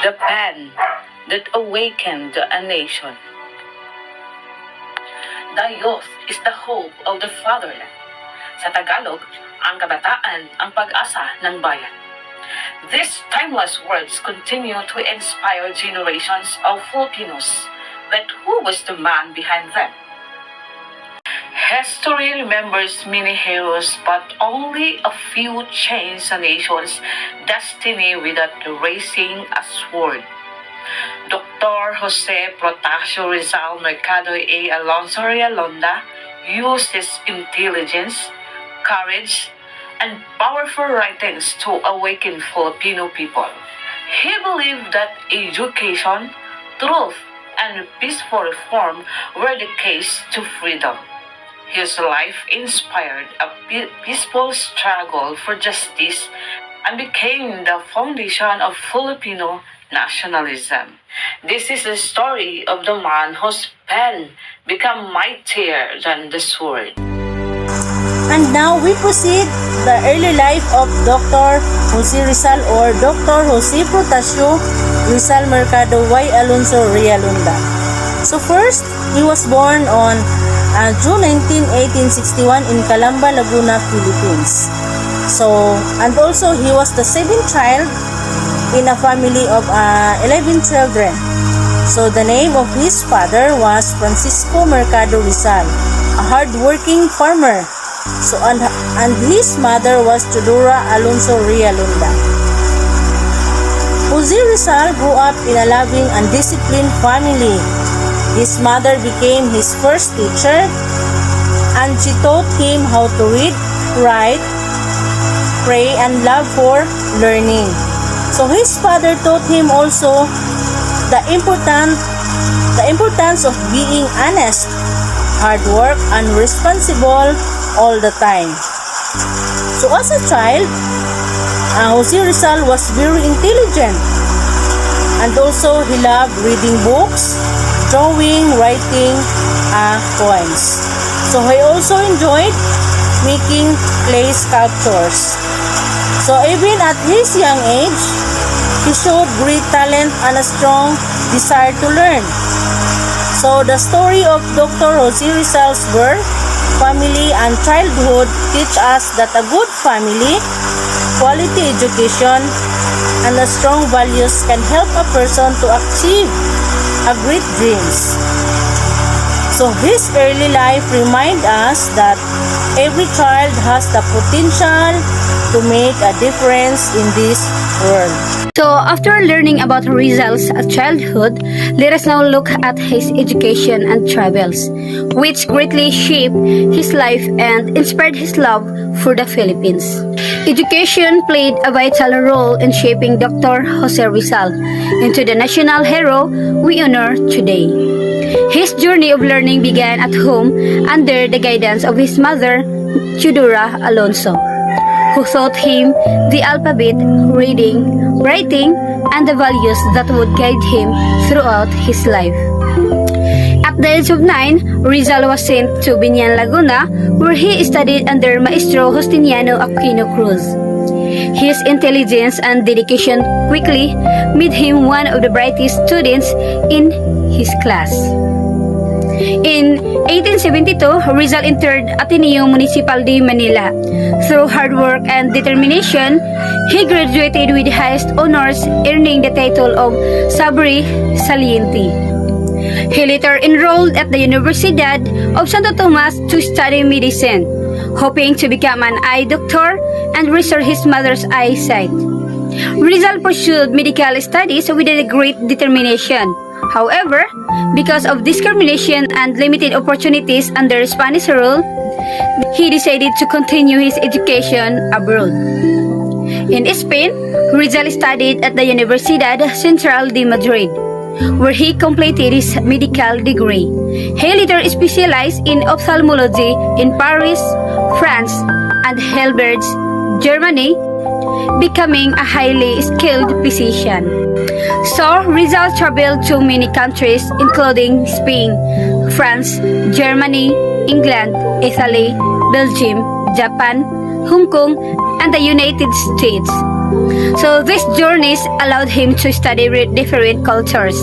the pen that awakened a nation. The youth is the hope of the fatherland. Sa Tagalog, ang kabataan ang pag-asa ng bayan. These timeless words continue to inspire generations of Filipinos. But who was the man behind them? History remembers many heroes, but only a few changed a nation's destiny without raising a sword. Dr. Jose Protasio Rizal Mercado A. Alonso Realonda used his intelligence, courage, and powerful writings to awaken Filipino people. He believed that education, truth, and peaceful reform were the keys to freedom. His life inspired a peaceful struggle for justice and became the foundation of Filipino nationalism. This is the story of the man whose pen became mightier than the sword. And now we proceed the early life of Dr. Jose Rizal or Dr. Jose Protasio Rizal Mercado Y. Alonso Realonda. So first, he was born on June 19, 1861 in Calamba, Laguna, Philippines. And also he was the 7th child in a family of 11 children. So the name of his father was Francisco Mercado Rizal, a hard-working farmer. And his mother was Teodora Alonso Realonda. Jose Rizal grew up in a loving and disciplined family. His mother became his first teacher, and she taught him how to read, write, pray, and love for learning. So his father taught him also the importance of being honest, hard work, and responsible all the time. So as a child, Jose Rizal was very intelligent, and also he loved reading books, drawing, writing poems. So he also enjoyed making clay sculptures. So even at his young age, he showed great talent and a strong desire to learn. So the story of Dr. Jose Rizal's birth, family, and childhood teach us that a good family, quality education, and a strong values can help a person to achieve a great dreams. So his early life remind us that every child has the potential to make a difference in this world. So after learning about Rizal's childhood, let us now look at his education and travels, which greatly shaped his life and inspired his love for the Philippines. Education played a vital role in shaping Dr. Jose Rizal into the national hero we honor today. His journey of learning began at home under the guidance of his mother, Teodora Alonso, who taught him the alphabet, reading, writing, and the values that would guide him throughout his life. At the age of 9, Rizal was sent to Binyan, Laguna, where he studied under Maestro Justiniano Aquino Cruz. His intelligence and dedication quickly made him one of the brightest students in his class. In 1872, Rizal entered Ateneo Municipal de Manila. Through hard work and determination, he graduated with highest honors, earning the title of Sabri Saliente. He later enrolled at the Universidad of Santo Tomas to study medicine, hoping to become an eye doctor and restore his mother's eyesight. Rizal pursued medical studies with a great determination. However, because of discrimination and limited opportunities under Spanish rule, he decided to continue his education abroad. In Spain, Rizal studied at the Universidad Central de Madrid, where he completed his medical degree. He later specialized in ophthalmology in Paris, France, and Heidelberg, Germany, becoming a highly skilled physician. So, Rizal traveled to many countries including Spain, France, Germany, England, Italy, Belgium, Japan, Hong Kong, and the United States. So these journeys allowed him to study different cultures,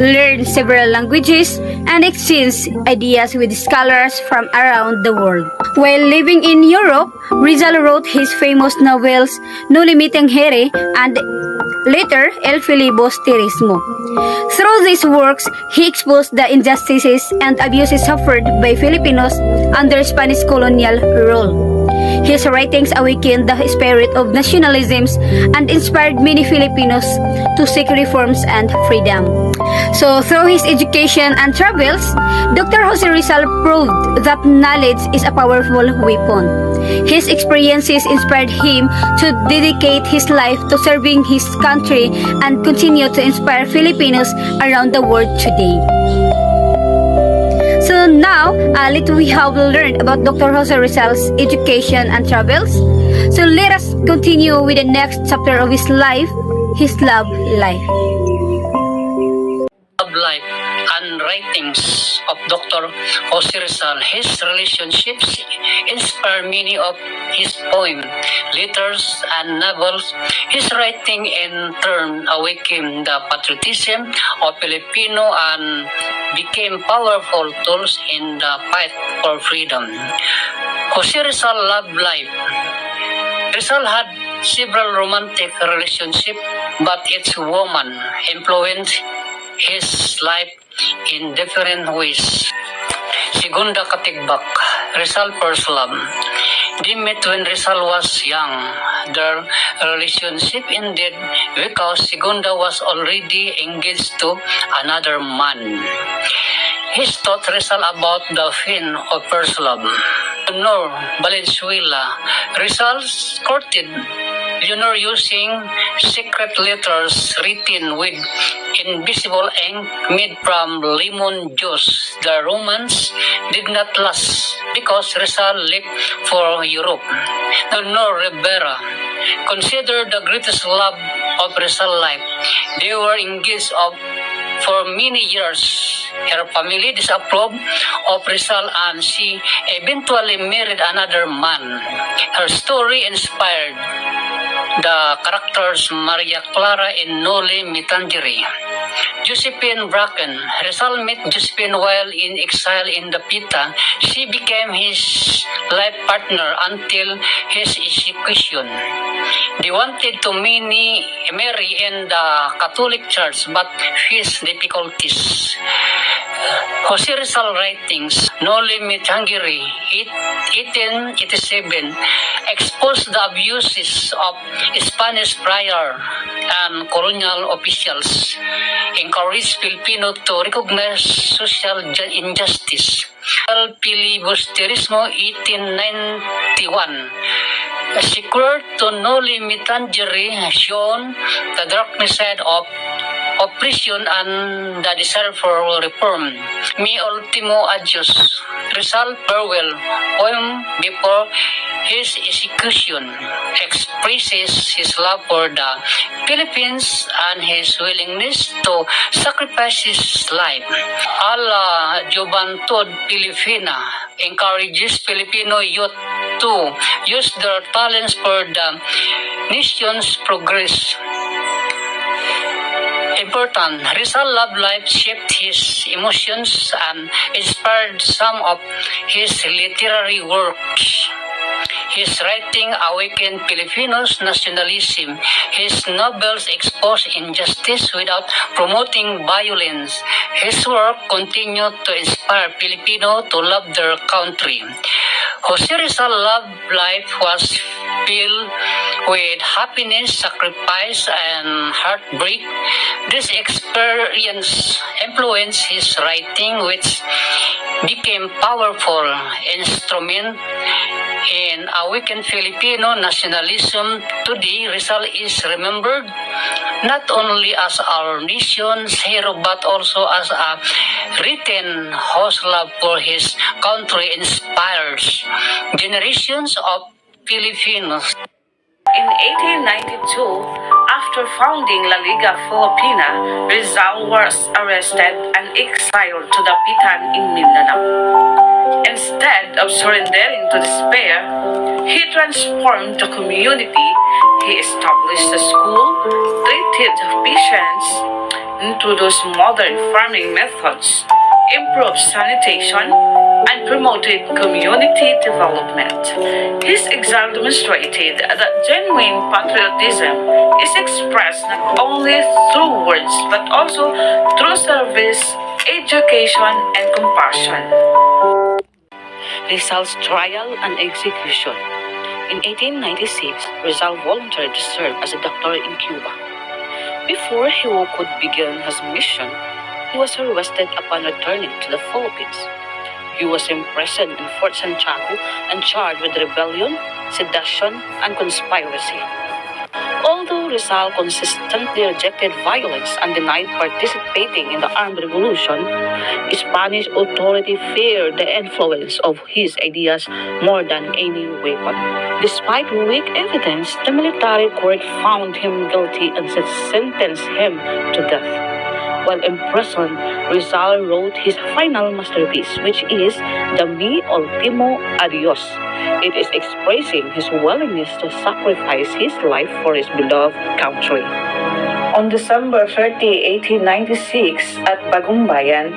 learn several languages, and exchange ideas with scholars from around the world. While living in Europe, Rizal wrote his famous novels No Limitang Here and later El Filibusterismo. Through these works, he exposed the injustices and abuses suffered by Filipinos under Spanish colonial rule. His writings awakened the spirit of nationalism and inspired many Filipinos to seek reforms and freedom. So, through his education and travels, Dr. Jose Rizal proved that knowledge is a powerful weapon. His experiences inspired him to dedicate his life to serving his country and continue to inspire Filipinos around the world today. So now, we have learned about Dr. Jose Rizal's education and travels. So let us continue with the next chapter of his life, his love life. Love life and writings of Dr. Jose Rizal. His relationships inspire many of his poems, letters, and novels. His writing in turn awakened the patriotism of Filipino and became powerful tools in the fight for freedom. Jose Rizal loved life. Rizal had several romantic relationships, but each woman influenced his life in different ways. Segunda Katigbak, Rizal first love. They met when Rizal was young. Their relationship ended because Segunda was already engaged to another man. He taught Rizal about the fin of first love. Leonor Valenzuela, Rizal courted Leonor using secret letters written with invisible ink made from lemon juice. The romance did not last because Rizal left for Europe. Leonor Rivera, considered the greatest love of Rizal's life. They were engaged for many years. Her family disapproved of Rizal and she eventually married another man. Her story inspired the characters Maria Clara in Noli Me Tangere. Josephine Bracken. Rizal met Josephine while in exile in the Pita. She became his life partner until his execution. They wanted to marry in the Catholic Church but faced difficulties. Jose Rizal writings, Noli Me Tangere, 1887, exposed the abuses of Spanish friar and colonial officials, encouraged Filipino to recognize social injustice. El Filibusterismo, 1891, secured to Noli Me Tangere, shown the darkness side of oppression and the desire for reform. Mi Ultimo Adios, Rizal farewell poem before his execution, expresses his love for the Philippines and his willingness to sacrifice his life. A la Juventud Filipina encourages Filipino youth to use their talents for the nation's progress. Important, Rizal love life shaped his emotions and inspired some of his literary works. His writing awakened Filipinos' nationalism. His novels exposed injustice without promoting violence. His work continued to inspire Filipinos to love their country. Jose Rizal's love life was filled with happiness, sacrifice, and heartbreak. This experience influenced his writing, which became powerful instrument in awakened Filipino nationalism. Today, Rizal is remembered not only as our nation's hero but also as a written whose love for his country inspires generations of Filipinos. In 1892, after founding La Liga Filipina, Rizal was arrested and exiled to Dapitan in Mindanao. Instead of surrendering to despair, he transformed the community. He established a school, treated patients, introduced modern farming methods, improved sanitation, and promoted community development. His exile demonstrated that genuine patriotism is expressed not only through words but also through service, education, and compassion. Rizal's trial and execution. In 1896, Rizal volunteered to serve as a doctor in Cuba. Before he could begin his mission, he was arrested upon returning to the Philippines. He was imprisoned in Fort Santiago and charged with rebellion, sedition, and conspiracy. Although Rizal consistently rejected violence and denied participating in the armed revolution, Spanish authorities feared the influence of his ideas more than any weapon. Despite weak evidence, the military court found him guilty and sentenced him to death. While in prison, Rizal wrote his final masterpiece, which is the Mi Ultimo Adios. It is expressing his willingness to sacrifice his life for his beloved country. On December 30, 1896, at Bagumbayan,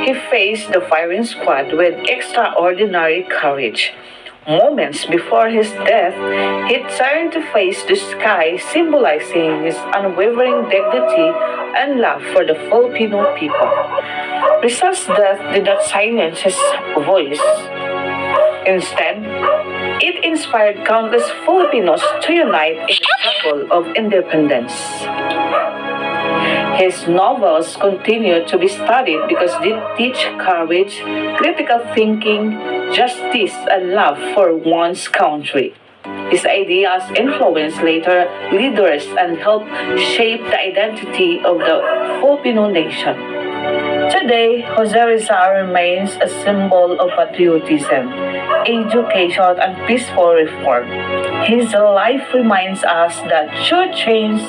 he faced the firing squad with extraordinary courage. Moments before his death, he turned to face the sky, symbolizing his unwavering dignity and love for the Filipino people. Rizal's death did not silence his voice. Instead, it inspired countless Filipinos to unite in the struggle of independence. His novels continue to be studied because they teach courage, critical thinking, justice, and love for one's country. His ideas influenced later leaders and helped shape the identity of the Filipino nation. Today, Jose Rizal remains a symbol of patriotism, education, and peaceful reform. His life reminds us that true change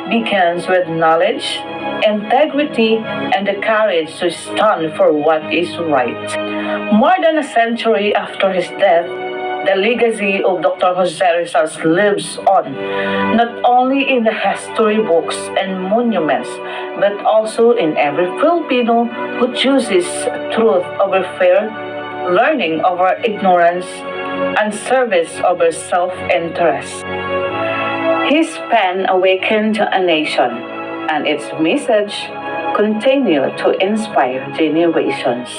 begins with knowledge, integrity, and the courage to stand for what is right. More than a century after his death, the legacy of Dr. Jose Rizal lives on, not only in the history books and monuments, but also in every Filipino who chooses truth over fear, learning over ignorance, and service over self-interest. His pen awakened a nation, and its message continues to inspire generations.